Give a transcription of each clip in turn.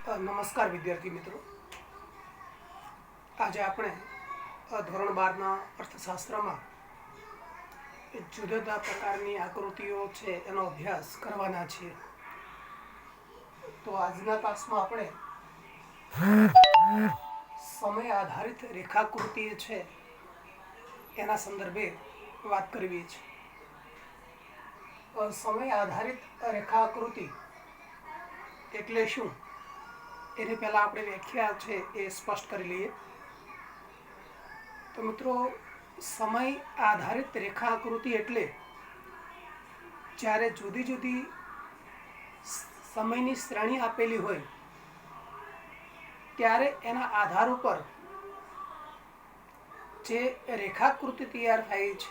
નમસ્કાર વિદ્યાર્થી મિત્રો. આજે આપણે ધોરણ 12ના અર્થશાસ્ત્રમાં જુદા જુદા પ્રકારની આકૃતિઓ છે એનો અભ્યાસ કરવાના છીએ. તો આજના ક્લાસમાં આપણે સમય આધારિત રેખાકૃતિ છે એના સંદર્ભે વાત કરવી છે. સમય આધારિત રેખાકૃતિ એટલે શું એની પહેલા આપણે વ્યાખ્યા છે એ સ્પષ્ટ કરી લઈએ. તો મિત્રો, સમય આધારિત રેખાકૃતિ એટલે જ્યારે જુદી જુદી સમયની શ્રેણી આપેલી હોય ત્યારે એના આધાર ઉપર જે રેખાકૃતિ તૈયાર થાય છે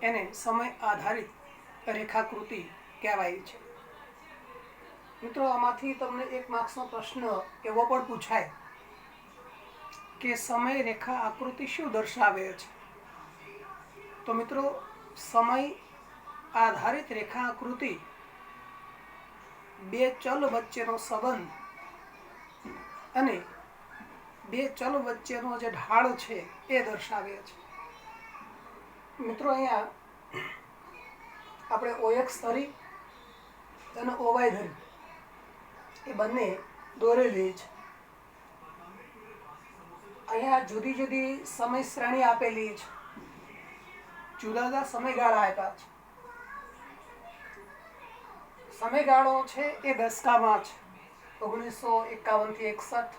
એને સમય આધારિત રેખાકૃતિ કહેવાય છે. મિત્રો, આમાંથી તમને 1 માર્ક્સનો પ્રશ્ન એવો પણ પૂછાય કે સમય રેખા આકૃતિ શું દર્શાવે છે. તો મિત્રો, સમય આધારિત રેખા આકૃતિ બે ચલ વચ્ચેનો સંબંધ અને બે ચલ વચ્ચેનો જે ઢાળ છે એ દર્શાવે છે. મિત્રો, અહીંયા આપણે OX ધરી અને OY ધરી એ બંને દોરેલી છે. અહીંયા જુદી જુદી સમય શ્રેણી આપેલી છે, જુદા જુદા સમયગાળા આપ્યા છે. સમયગાળો છે એ દશકામાં છે. 1951 થી 61,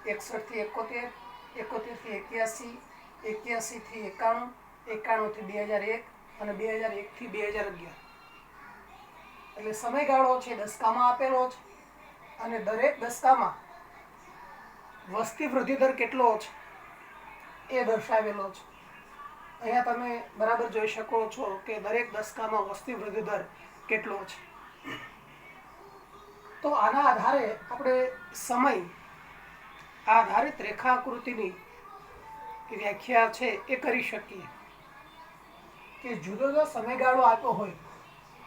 61 થી 71, 71 થી 81, 81 થી 91, 91 થી 2001 અને 2001 થી 2011. એટલે સમયગાળો છે દશકામાં આપેલો છે અને દરેક દશકામાં વસ્તી વૃદ્ધિ દર કેટલો છે એ દર્શાવેલો છે. અહીંયા તમે બરાબર જોઈ શકો છો કે દરેક દશકામાં વસ્તી વૃદ્ધિ દર કેટલો છે. તો આના આધારે આપણે સમય આધારિત રેખાકૃતિની વ્યાખ્યા છે એ કરી શકીએ કે જુદો જુદો સમયગાળો આપ્યો હોય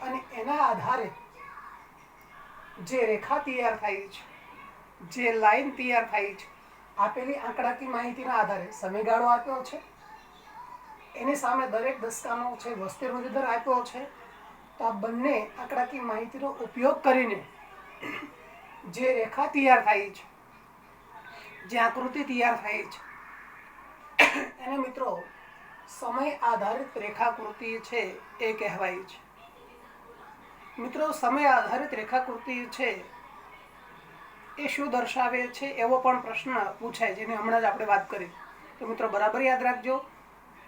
અને એના આધારે જે રેખા તૈયાર થાય છે, જે લાઈન તૈયાર થાય છે, આપેલી આંકડાકીય માહિતીના આધારે સમયગાળો આપ્યો છે, એની સામે દરેક દશકાનો છે વસ્તી વૃદ્ધિ દર આપ્યો છે. તો આ બંને આંકડાકીય માહિતીનો ઉપયોગ કરીને જે રેખા તૈયાર થાય છે, જે આકૃતિ તૈયાર થાય છે એને મિત્રો સમય આધારિત રેખાકૃતિ છે એ કહેવાય છે. મિત્રો, સમય આધારિત રેખાકૃતિ છે એ શું દર્શાવે છે એવો પણ પ્રશ્ન પૂછાય, જેની હમણાં જ આપણે વાત કરી. તો મિત્રો, બરાબર યાદ રાખજો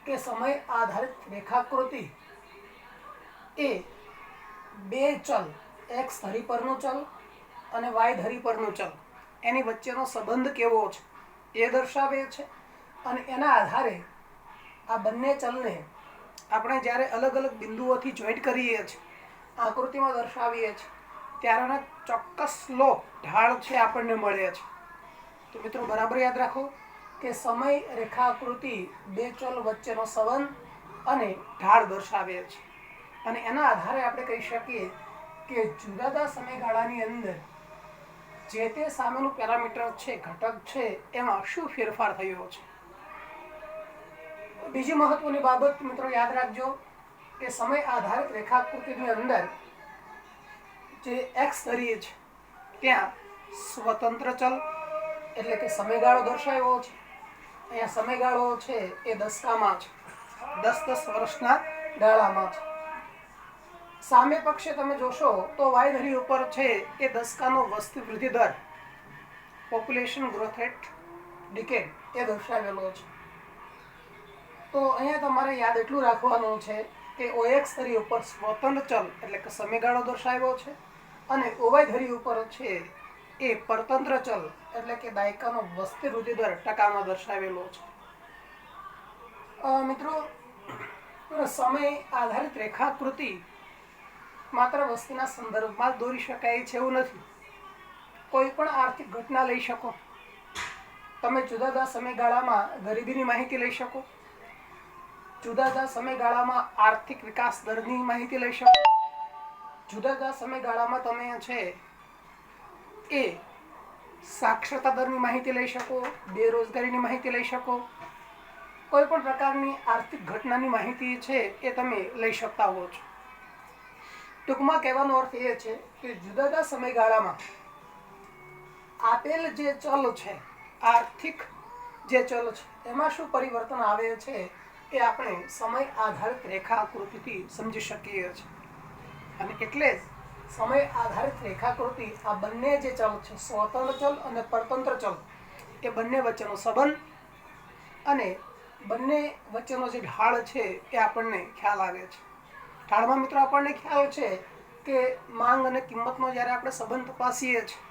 કે સમય આધારિત રેખાકૃતિ એ બે ચલ X ધરી પરનું ચલ અને Y ધરી પરનું ચલ એની વચ્ચેનો સંબંધ કેવો છે એ દર્શાવે છે. અને એના આધારે આ બંને ચલને આપણે જ્યારે અલગ અલગ બિંદુઓથી જોઈન્ટ કરીએ છીએ, આકૃતિમાં દર્શાવીએ છીએ, ત્યારે ચોક્કસ સ્લોપ ઢાળ છે આપણને મળે છે. તો મિત્રો, બરાબર યાદ રાખો કે સમય રેખાકૃતિ બે ચલ વચ્ચેનો સંબંધ અને ઢાળ દર્શાવે છે. અને એના આધારે આપણે કહી શકીએ કે જુદા જુદા સમયગાળાની અંદર જે તે સામેનું પેરામીટર છે, ઘટક છે, એમાં શું ફેરફાર થયો છે. બીજી મહત્વની બાબત મિત્રો યાદ રાખજો કે સમય આધારિત રેખાકૃતિની અંદર જે X ધરીએ છે ત્યાં સ્વતંત્ર ચલ એટલે કે સમયગાળો દર્શાવ્યો છે. અહીંયા સમયગાળો છે એ દશકામાં છે, 10 વર્ષના ગાળામાં છે. સામે પક્ષે તમે જોશો તો Y ધરી ઉપર છે એ દશકાનો વસ્તી વૃદ્ધિ દર, પોપ્યુલેશન ગ્રોથ રેટ ડિકેડ એ દર્શાવેલો છે. તો અહીંયા તમારે યાદ એટલું રાખવાનું છે કે OX ધરી ઉપર સ્વતંત્ર ચલ એટલે કે સમયગાળો દર્શાવ્યો છે અને OY ધરી ઉપર છે એ પરતંત્ર ચલ એટલે કે દાયકાનો વસ્તી વૃદ્ધિ દર ટકામાં દર્શાવેલો છે. મિત્રો, સમય આધારિત રેખાકૃતિ માત્ર વસ્તીના સંદર્ભમાં દોરી શકાય છે એવું નથી. કોઈ પણ આર્થિક ઘટના લઈ શકો તમે, જુદા જુદા સમયગાળામાં ગરીબીની માહિતી લઈ શકો, જુદા જુદા સમયગાળામાં આર્થિક વિકાસ દરની માહિતી લઈ શકો, જુદા જુદા સમયગાળામાં તમે છે એ સાક્ષરતા દરની માહિતી લઈ શકો, બેરોજગારીની માહિતી લઈ શકો, કોઈ પણ પ્રકારની આર્થિક ઘટનાની માહિતી છે એ તમે લઈ શકતા હો છો. ટૂંકમાં કહેવાનો અર્થ એ છે કે જુદા જુદા સમયગાળામાં આપેલ જે ચલ છે, આર્થિક જે ચલ છે, એમાં શું પરિવર્તન આવે છે એ આપણે સમય આધારિત રેખા આકૃતિથી સમજી શકીએ છીએ. અને એટલે જ સમય આધારિત રેખાકૃતિ આ બંને જે ચલ છે, સ્વતંત્ર ચલ અને પરતંત્ર ચલ, એ બંને વચ્ચેનો સંબંધ અને બંને વચ્ચેનો જે ઢાળ છે એ આપણને ખ્યાલ આવે છે. ઢાળમાં મિત્રો આપણને ખ્યાલ છે કે માંગ અને કિંમતનો જ્યારે આપણે સંબંધ તપાસીએ છીએ,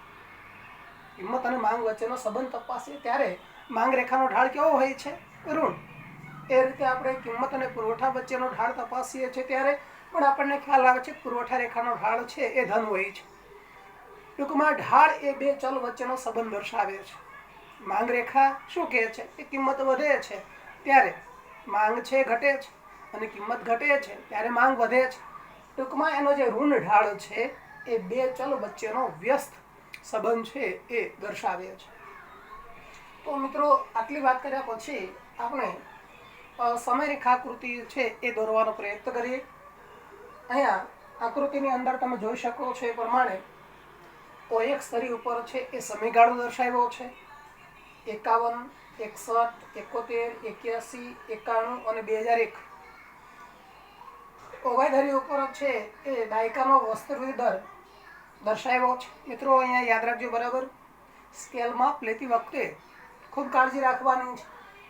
કિંમત અને માંગ વચ્ચેનો સંબંધ તપાસીએ ત્યારે માંગ રેખાનો ઢાળ કેવો હોય છે? ઋણ. એ રીતે આપણે કિંમત અને પુરવઠા વચ્ચેનો ઢાળ તપાસીએ છીએ ત્યારે પણ આપણને ખ્યાલ આવે છે પુરવઠા રેખાનો ઢાળ છે એ ધન હોય છે. ટૂંકમાં ઢાળ એ બે ચલ વચ્ચેનો સંબંધ દર્શાવે છે. માંગ રેખા શું કહે છે કે કિંમત વધે છે ત્યારે માંગ છે ઘટે છે, અને કિંમત ઘટે છે ત્યારે માંગ વધે છે. ટૂંકમાં એનો જે ઋણ ઢાળ છે એ બે ચલ વચ્ચેનો વ્યસ્ત સંબંધ છે એ દર્શાવે છે. તો મિત્રો આટલી વાત કર્યા પછી આપણે સમય રેખાકૃતિ છે એ દોરવાનો પ્રયત્ન કરીએ. અહીંયા આકૃતિની અંદર તમે જોઈ શકો છો એ પ્રમાણે OX ધરી ઉપર છે એ સમયગાળો દર્શાવ્યો છે. 51, 61, 71, 81, 91 અને 2001. OY ધરી ઉપર છે એ દાયકાનો વસ્તી દર દર્શાવ્યો છે. મિત્રો અહીંયા યાદ રાખજો બરાબર, સ્કેલ માપ લેતી વખતે ખૂબ કાળજી રાખવાની છે.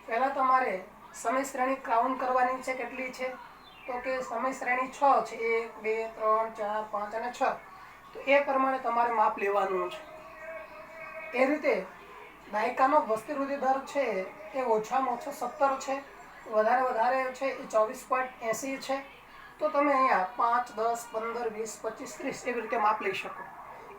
પહેલા તમારે સમય શ્રેણી કાઉન્ટ કરવાની છે. કેટલી છે? તો કે સમય શ્રેણી 6 છે. 1, 2, 3, 4, 5 અને 6. તો એ પ્રમાણે તમારે માપ લેવાનું છે. એ રીતે દાયકાનો વસ્તી વૃદ્ધિ દર છે એ ઓછામાં ઓછો 17 છે, વધારે છે એ 24.80 છે. તો તમે અહીંયા 5, 10, 15, 20, 25, 30 એવી રીતે માપ લઈ શકો.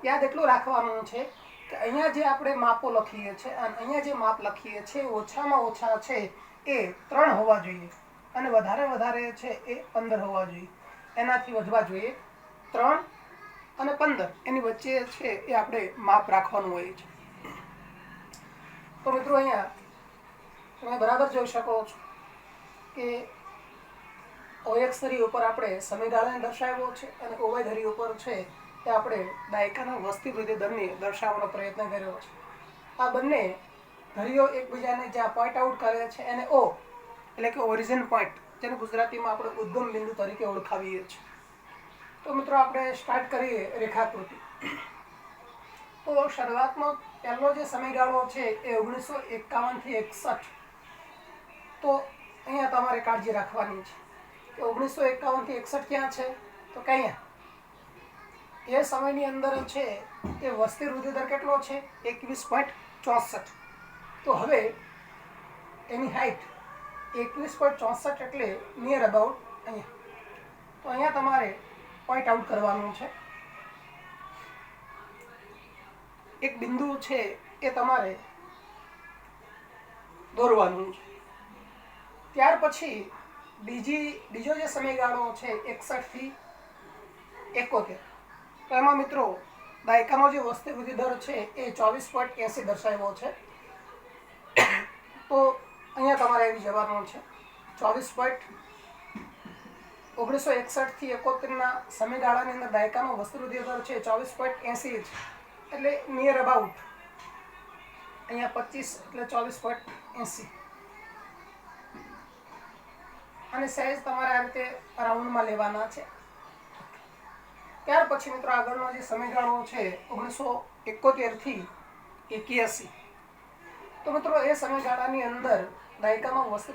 યાદ એટલું રાખવાનું છે કે અહીંયા જે આપણે માપો લખીએ છીએ અને અહીંયા જે માપ લખીએ છીએ ઓછામાં ઓછા છે એ 3 હોવા જોઈએ અને વધારે છે એ 15 હોવા જોઈએ. એનાથી વધવા જોઈએ 3 અને 15, એની વચ્ચે છે એ આપણે માપ રાખવાનું હોય છે. તો મિત્રો અહીંયા તમે બરાબર જોઈ શકો છો કે OX ધરી ઉપર આપણે સમયગાળાને દર્શાવ્યો છે અને OY ધરી ઉપર છે એ આપણે દાયકાના વસ્તી વૃદ્ધિ દરને દર્શાવવાનો પ્રયત્ન કર્યો છે. આ બંને ધરીઓ એકબીજાને જ્યાં પોઈન્ટ આઉટ કરે છે એને O એટલે કે ઓરિજિન પોઈન્ટ, જેને ગુજરાતીમાં આપણે ઉદ્ગમ બિંદુ તરીકે ઓળખાવીએ છીએ. તો મિત્રો આપણે સ્ટાર્ટ કરીએ રેખાકૃતિ. તો શરૂઆતનો પહેલો જે સમયગાળો છે એ 1951 થી 61. તો અહીંયા તમારે કાળજી રાખવાની છે કે 1951 થી 61 ક્યાં છે? તો કે અહીંયા. એ સમયની અંદર છે એ વસ્તી વૃદ્ધિ દર કેટલો છે? 21.64. તો હવે એની હાઈટ 21.64 એટલે નિયર અબાઉટ અહીંયા. તો અહીંયા તમારે પોઈન્ટ આઉટ કરવાનું છે. એક બિંદુ છે એ તમારે દોરવાનું છે. ત્યાર પછી બીજો જે સમયગાળો છે 61 થી 71. તો એમાં મિત્રો દાયકાનો જે વસ્તી વૃદ્ધિ દર છે એ 24.80 દર્શાવ્યો છે. તો અહીંયા તમારે આવી જવાનું છે 1961 થી 71 સમયગાળાની અંદર દાયકાનો વસ્તી વૃદ્ધિ દર છે 24.80 છે. એટલે નિયર અબાઉટ અહીંયા 25 એટલે 24.80. અને સહેજ તમારે આ રીતે રાઉન્ડમાં લેવાના છે. ત્યાર પછી મિત્રો આગળનો જે સમયગાળો છે 1971 થી 81. તો મિત્રો એ સમયગાળાની અંદર દાયકાનો વસ્તી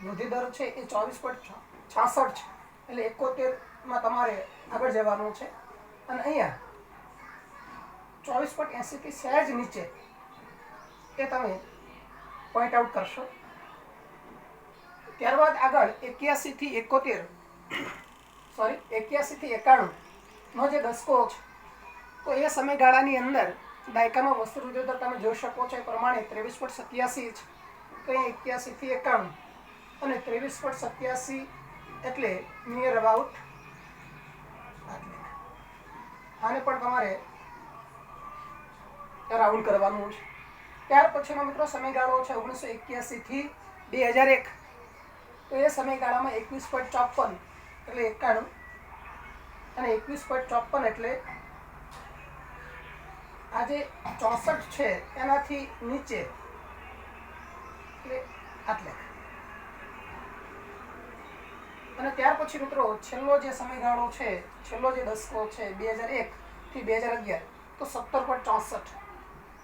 વૃદ્ધિ દર છે એ 24.66 છે. એટલે 71માં તમારે આગળ જવાનું છે અને અહીંયા 24.80 થી સહેજ નીચે એ તમે પોઈન્ટ આઉટ કરશો. ત્યારબાદ આગળ 81 થી 91 નો જે દસકો છે તો એ સમયગાળાની અંદર દાયકાનો વસ્તી વૃદ્ધિ દર તમે જોઈ શકો છો એ પ્રમાણે 23.87 છે. તો અહીંયા 81 થી 91 અને 23.87 એટલે નિયર અબાઉટ. આને પણ તમારે રાઉન્ડ કરવાનું છે. ત્યાર પછીનો મિત્રો સમયગાળો છે 1981 થી 2001. તો એ સમયગાળામાં 21.54 એટલે 91 અને 21.54 એટલે આજે 64 છે એનાથી નીચે એટલે આટલે. અને ત્યાર પછી મિત્રો છેલ્લો જે સમયગાળો છે, છેલ્લો જે દસકો છે 2001 થી 2011, તો 17.64.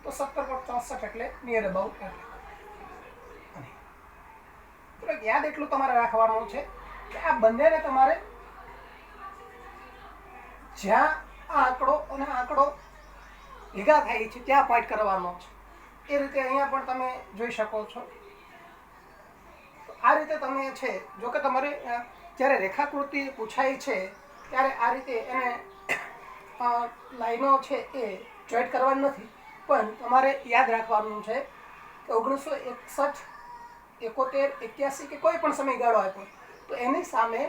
તો 17.64 એટલે નિયર અબાઉટ. અને યાદ એટલું તમારે રાખવાનું છે કે આ બંનેને તમારે જ્યાં આ આંકડો અને આંકડો ભેગા થાય છે ત્યાં પોઈન્ટ કરવાનો છે. એ રીતે અહીંયા પણ તમે જોઈ શકો છો. આ રીતે તમે છે, જો કે તમારે જ્યારે રેખાકૃતિ પૂછાય છે ત્યારે આ રીતે એને લાઈનો છે એ જોઈન્ટ કરવાની નથી, પણ તમારે યાદ રાખવાનું છે કે 1961, 71, 81 કે કોઈ પણ સમયગાળો આપ્યો તો એની સામે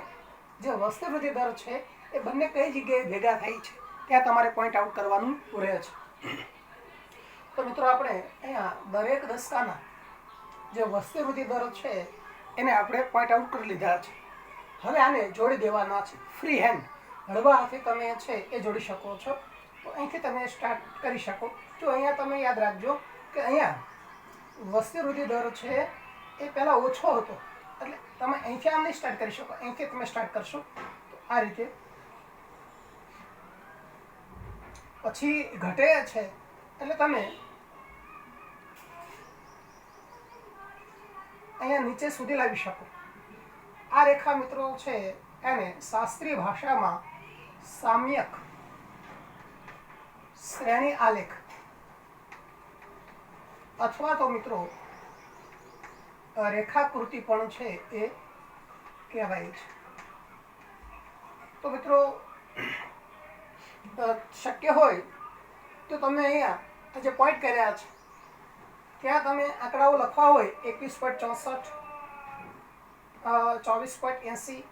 જે વસ્તી વૃદ્ધિ દર છે એ બંને કઈ જગ્યાએ ભેગા થાય છે ત્યાં તમારે પોઈન્ટ આઉટ કરવાનું રહે છે. તો મિત્રો આપણે અહીંયા દરેક દસકાના જે વસ્તી વૃદ્ધિ દર છે એને આપણે પોઈન્ટ આઉટ કરી લીધા છે. હવે આને જોડી દેવાના છે. ફ્રી હેન્ડ હળવા હાથે તમે છે એ જોડી શકો છો. તો અહીંથી તમે સ્ટાર્ટ કરી શકો. જો અહીંયા તમે યાદ રાખજો કે અહીંયા વસ્તી વૃદ્ધિ દર છે એ પહેલાં ઓછો હતો, એટલે તમે અહીંથી આમ નહીં સ્ટાર્ટ કરી શકો, અહીંથી તમે સ્ટાર્ટ કરશો તો આ રીતે. પછી ઘટે છે એટલે તમે અહીંયા નીચે સુધી લાવી શકો. આ રેખા મિત્રો છે એને શાસ્ત્રીય ભાષામાં સામ્યક શ્રેણી આલેખ અથવા તો મિત્રો રેખાકૃતિ પણ છે એ કહેવાય છે. તો મિત્રો શક્ય હોય તો તમે અહીંયા જે પોઈન્ટ કર્યા છે ત્યાં તમે આંકડાઓ લખવા હોય 21.64, 24.80,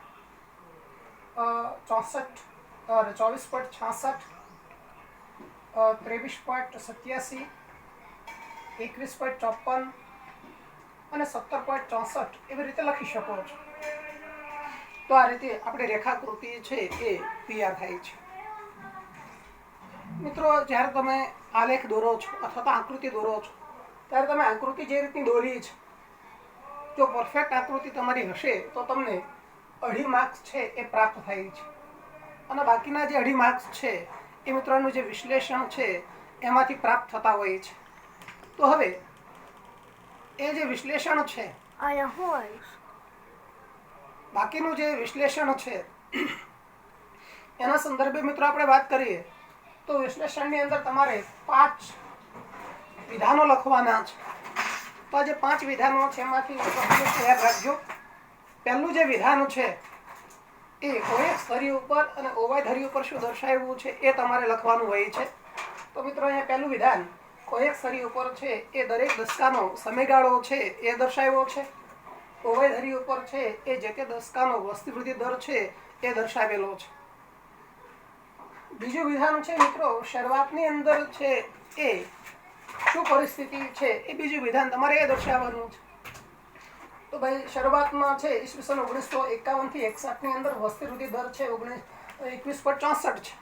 64, 24.66, 23.87, 21.54 અને 17.64 એવી રીતે લખી શકો છો. તો આ રીતે આપણી રેખાકૃતિ છે એ તૈયાર થાય છે. મિત્રો જ્યારે તમે આલેખ દોરો છો અથવા તો આકૃતિ દોરો છો ત્યારે તમે આકૃતિ જે રીતની દોરી છે, જો પરફેક્ટ આકૃતિ તમારી હશે તો તમને 2.5 માર્ક્સ છે એ પ્રાપ્ત થાય છે. અને બાકીના જે 2.5 માર્ક્સ છે એ મિત્રોનું જે વિશ્લેષણ છે એમાંથી પ્રાપ્ત થતા હોય છે. તો હવે એ જે વિશ્લેષણ છે, બાકીનું જે વિશ્લેષણ છે એના સંદર્ભે મિત્રો આપણે વાત કરીએ તો વિશ્લેષણની અંદર તમારે 5 વિધાનો લખવાના છે. તો આ જે 5 વિધાનો છે એમાંથી યાદ રાખજો. પહેલું જે વિધાન છે એ ઓએક્સ ધરી ઉપર અને ઓવાય ધરી ઉપર શું દર્શાવ્યું છે એ તમારે લખવાનું હોય છે. તો મિત્રો અહીંયા પહેલું વિધાન ઓએક્સ ધરી ઉપર છે એ દરેક દસકાનો સમયગાળો છે એ દર્શાવ્યો છે. ઓવાય ધરી ઉપર છે એ જે તે દસકાનો વસ્તી વૃદ્ધિ દર છે એ દર્શાવેલો છે. બીજું વિધાન છે મિત્રો શરૂઆતની અંદર છે એ શું પરિસ્થિતિ છે એ બીજું વિધાન તમારે એ દર્શાવવાનું છે. તો ભાઈ શરૂઆતમાં છે ઈસવીસન 1951 થી 61 ની અંદર વસ્તી વૃદ્ધિ દર છે 21.64 છે.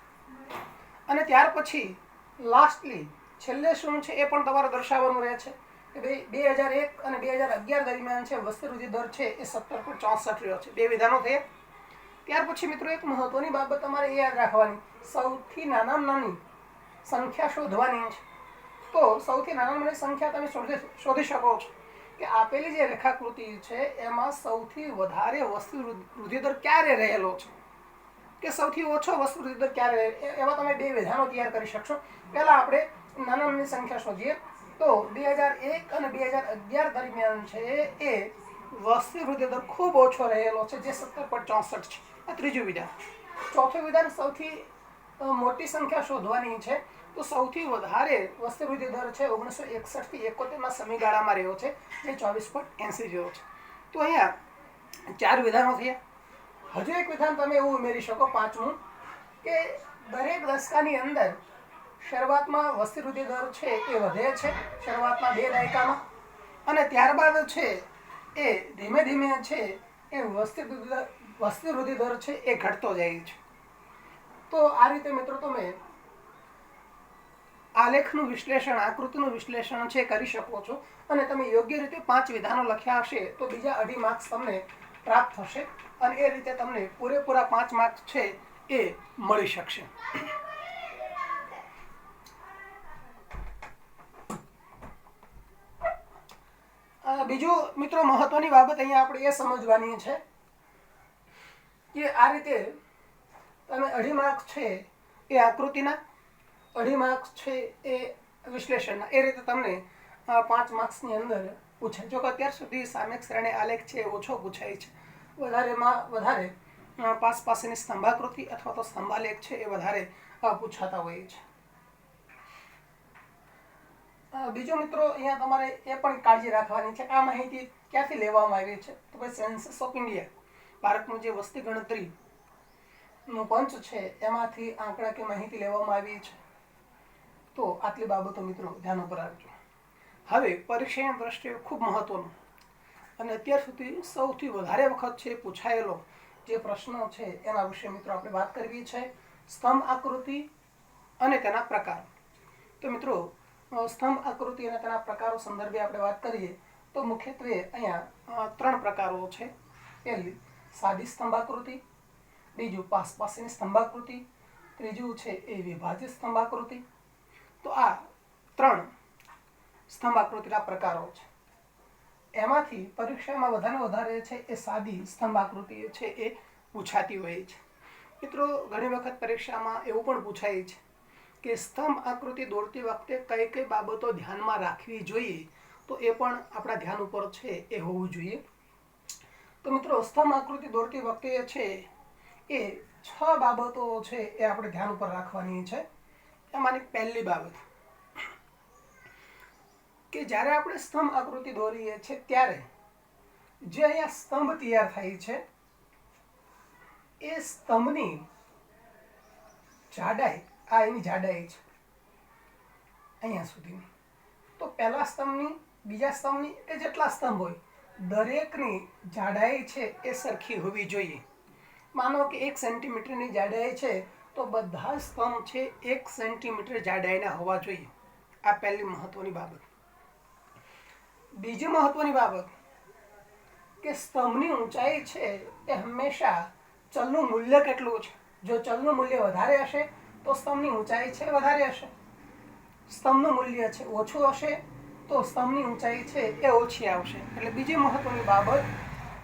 અને ત્યાર પછી લાસ્ટલી છેલ્લે શું છે એ પણ તમારે દર્શાવવાનું રહે છે કે ભાઈ 2001 અને 2011 દરમિયાન છે વસ્તી વૃદ્ધિ દર છે એ 17.64 રહ્યો છે. 2 વિધાનો થયા. ત્યાર પછી મિત્રો એક મહત્વની બાબત તમારે એ યાદ રાખવાની, સૌથી નાનામાં નાની સંખ્યા શોધવાની છે. તો સૌથી નાનામાં નાની સંખ્યા તમે શોધી શકો છો કે આપેલી જે રેખાકૃતિ છે એમાં સૌથી વધારે વસ્તી વૃદ્ધિ દર ક્યારે રહેલો છે કે સૌથી ઓછો વસ્તી વૃદ્ધિ દર ક્યારે એવા તમે 2 વિધાનો તૈયાર કરી શકશો. પહેલાં આપણે નાનાની સંખ્યા શોધીએ તો 2001 અને 2011 દરમિયાન છે એ વસ્તી વૃદ્ધિ દર ખૂબ ઓછો રહેલો છે જે 17.64 છે. આ ત્રીજું વિધાન. ચોથું વિધાન સૌથી મોટી સંખ્યા શોધવાની છે. તો સૌથી વધારે વસ્તી વૃદ્ધિ દર છે 1961 થી 71 સમયગાળામાં રહ્યો છે જે 24.80 જેવો છે. તો અહીંયા 4 વિધાનો થયા. હજુ એક વિધાન તમે એવું ઉમેરી શકો પાંચમું કે દરેક દસકાની અંદર શરૂઆતમાં વસ્તી વૃદ્ધિ દર છે એ વધે છે શરૂઆતના 2 દાયકામાં, અને ત્યારબાદ છે એ ધીમે ધીમે છે એ વસ્તી વૃદ્ધિ દર છે એ ઘટતો જાય છે. તો આ રીતે મિત્રો તમે આલેખનું વિશ્લેષણ, આકૃતિનું વિશ્લેષણ છે કરી શકો છો, અને તમે યોગ્ય રીતે 5 વિધાનો લખ્યા હશે તો બીજા 2.5 માર્ક્સ તમને પ્રાપ્ત થશે, અને એ રીતે તમને પૂરેપૂરા 5 માર્ક્સ છે એ મળી શકશે. બીજું મિત્રો મહત્વની બાબત અહીંયા આપણે એ સમજવાની છે કે આ રીતે તમે 2.5 માર્ક્સ છે એ આકૃતિના, 2.5 માર્ક્સ છે એ વિશ્લેષણના, એ રીતે તમને 5 માર્ક્સની અંદર પૂછાય. જો કે અત્યાર સુધી સામ્યક શ્રેણી આલેખ છે ઓછો પૂછાય છે, વધારેમાં વધારે પાસેની સ્તંભાકૃતિ અથવા તો સ્તંભાલેખ છે એ વધારે પૂછાતા હોય છે. બીજો મિત્રો અહીંયા તમારે એ પણ કાળજી રાખવાની છે, આ માહિતી ક્યાંથી લેવામાં આવી છે તો ભાઈ સેન્સસ ઓફ ઇન્ડિયા, ભારતનું જે વસ્તી ગણતરી નું પંચ છે એમાંથી આંકડાકીય માહિતી લેવામાં આવી છે. તો આટલી બાબતો મિત્રો ધ્યાન ઉપર રાખજો. હવે પરીક્ષાની દ્રષ્ટિએ ખૂબ મહત્વનું અને અત્યાર સુધી સૌથી વધારે વખત છે પૂછાયેલો જે પ્રશ્નો છે એના વિશે મિત્રો આપણે વાત કરવી છે, સ્તંભ આકૃતિ અને તેના પ્રકાર. તો મિત્રો સ્તંભ આકૃતિ અને તેના પ્રકારો સંદર્ભે આપણે વાત કરીએ તો મુખ્યત્વે અહીંયા 3 પ્રકારો છે. પહેલી સાદી સ્તંભાકૃતિ, બીજું પાસની સ્તંભાકૃતિ, ત્રીજું છે એ વિભાજિત સ્તંભાકૃતિ. તો આ 3 સ્તંભાકૃતિના પ્રકારો છે. એમાંથી પરીક્ષામાં વધારે છે એ સાદી સ્તંભાકૃતિ છે એ પૂછાતી હોય છે. મિત્રો ઘણી વખત પરીક્ષામાં એવું પણ પૂછાય છે કે સ્તંભ આકૃતિ દોરતી વખતે કઈ કઈ બાબતો ધ્યાનમાં રાખવી જોઈએ, તો એ પણ આપણા ધ્યાન ઉપર છે એ હોવું જોઈએ. તો મિત્રો સ્તંભ આકૃતિ દોરતી વખતે છે એ 6 બાબતો છે એ આપણે ધ્યાન ઉપર રાખવાની છે. એમાંની પહેલી બાબત કે જ્યારે આપણે સ્તંભ આકૃતિ દોરીએ છીએ ત્યારે જે અહીંયા સ્તંભ તૈયાર થાય છે એ સ્તંભની જાડાઈ, આ એની જાડાઈ છે અહીંયા સુધીની. તો પહેલા સ્તંભની, બીજા સ્તંભની એ જેટલા સ્તંભ હોય દરેકની જાડાઈ છે એ સરખી હોવી જોઈએ. માનો કે 1 સેન્ટીમીટરની જાડાઈ છે તો બધા સ્તંભ છે 1 સેન્ટીમીટર જાડાઈના હોવા જોઈએ. આ પહેલી મહત્વની બાબત. બીજી મહત્વની બાબત કે સ્તંભની ઊંચાઈ છે એ હંમેશા ચલનું મૂલ્ય કેટલું છે. જો ચલનું મૂલ્ય વધારે હશે તો સ્તંભની ઊંચાઈ છે વધારે હશે, સ્તંભનું મૂલ્ય છે ઓછું હશે તો સ્તંભની ઊંચાઈ છે એ ઓછી આવશે. એટલે બીજી મહત્વની બાબત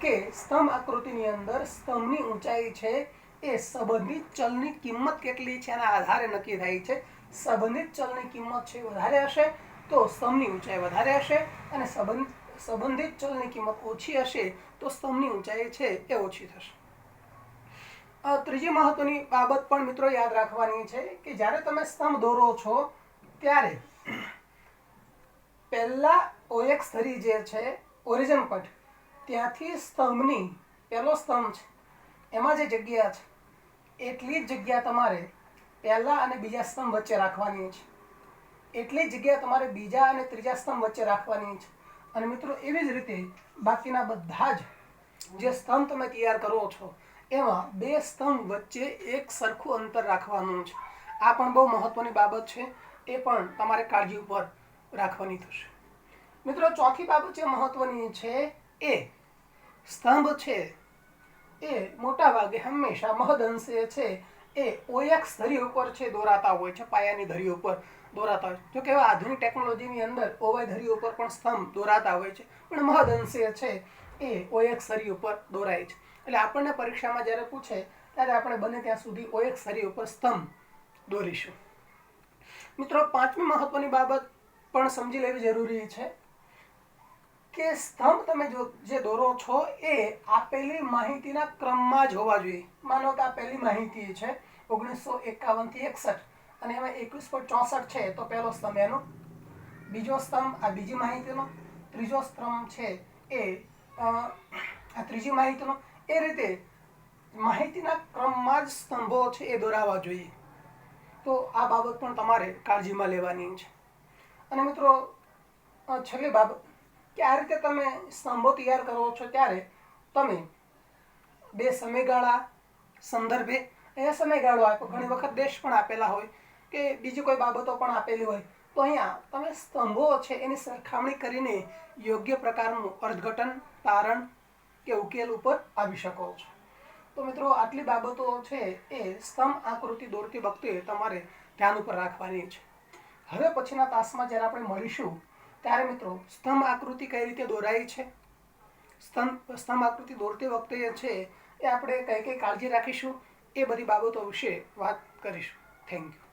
કે સ્તંભ આકૃતિની અંદર સ્તંભની ઊંચાઈ છે એ સંબંધિત ચલની કિંમત કેટલી છે એના આધારે નક્કી થાય છે. સંબંધિત ચલની કિંમત છે વધારે હશે તો સ્તંભની ઊંચાઈ વધારે હશે, અને સંબંધિત ચલની કિંમત ઓછી હશે તો સ્તંભની ઊંચાઈ છે એ ઓછી થશે. ત્રીજી મહત્વની બાબત પણ મિત્રો યાદ રાખવાની છે કે જ્યારે તમે સ્તંભ દોરો છો ત્યારે પહેલા OX ધરી જે છે ઓરિજિન પોઈન્ટ ત્યાંથી સ્તંભની પહેલો સ્તંભ છે એમાં જે જગ્યા છે એટલી જ જગ્યા તમારે પહેલા અને બીજા સ્તંભ વચ્ચે રાખવાની છે, એટલી જ જગ્યા તમારે બીજા અને ત્રીજા સ્તંભ વચ્ચે રાખવાની છે. અને મિત્રો એવી જ રીતે બાકીના બધા જ જે સ્તંભ તમે તૈયાર કરો છો એમાં 2 સ્તંભ વચ્ચે એક સરખું અંતર રાખવાનું છે. આ પણ બહુ મહત્વની બાબત છે, એ પણ તમારે કાળજી ઉપર રાખવાની થશે. મિત્રો ચોથી બાબત જે મહત્વની છે એ સ્તંભ છે એ મોટા ભાગે હંમેશા મહદઅંશે છે એ OX ધરી ઉપર છે દોરાતા હોય છે, પાયાની ધરી ઉપર દોરાતા હોય છે. જો કે આધુનિક ટેકનોલોજીની અંદર OY ધરી ઉપર પણ સ્તંભ દોરાતા હોય છે, પણ મહદઅંશે છે એ OX ધરી ઉપર દોરાય છે. એટલે આપણને પરીક્ષામાં જ્યારે પૂછે ત્યારે આપણે બને ત્યાં સુધી OX ધરી ઉપર સ્તંભ દોરીશું. મિત્રો પાંચમી મહત્વની બાબત પણ સમજી લેવી જરૂરી છે કે સ્તંભ તમે જે દોરો છો એ આપેલી માહિતીના ક્રમમાં જ હોવા જોઈએ. માનો કે આ પહેલી માહિતી છે 1951 થી 61 અને એમાં 21.64 છે તો પહેલો સ્તંભ એનો, બીજો સ્તંભ આ બીજી માહિતીનો, ત્રીજો સ્તંભ છે એ આ ત્રીજી માહિતીનો. એ રીતે માહિતીના ક્રમમાં જ સ્તંભો છે એ દોરાવા જોઈએ. તો આ બાબત પણ તમારે કાળજીમાં લેવાની છે. અને મિત્રો છેલ્લી બાબત કે આ રીતે તમે સ્તંભો તૈયાર કરો છો ત્યારે તમે બે સમયગાળા સંદર્ભે અહીંયા સમયગાળો આપ્યો, ઘણી વખત દેશ પણ આપેલા હોય કે બીજી કોઈ બાબતો પણ આપેલી હોય, તો અહીંયા તમે સ્તંભો છે એની સરખામણી કરીને યોગ્ય પ્રકારનું અર્થઘટન, તારણ કે ઉકેલ ઉપર આવી શકો છો. તો મિત્રો આટલી બાબતો છે એ સ્તંભ આકૃતિ દોરતી વખતે તમારે ધ્યાન ઉપર રાખવાની છે. હવે પછીના તાસમાં જ્યારે આપણે મળીશું ત્યારે મિત્રો સ્તંભ આકૃતિ કઈ રીતે દોરાય છે, સ્તંભ આકૃતિ દોરતી વખતે છે એ આપણે કઈ કઈ કાળજી રાખીશું એ બધી બાબતો વિશે વાત કરીશું. Thank you.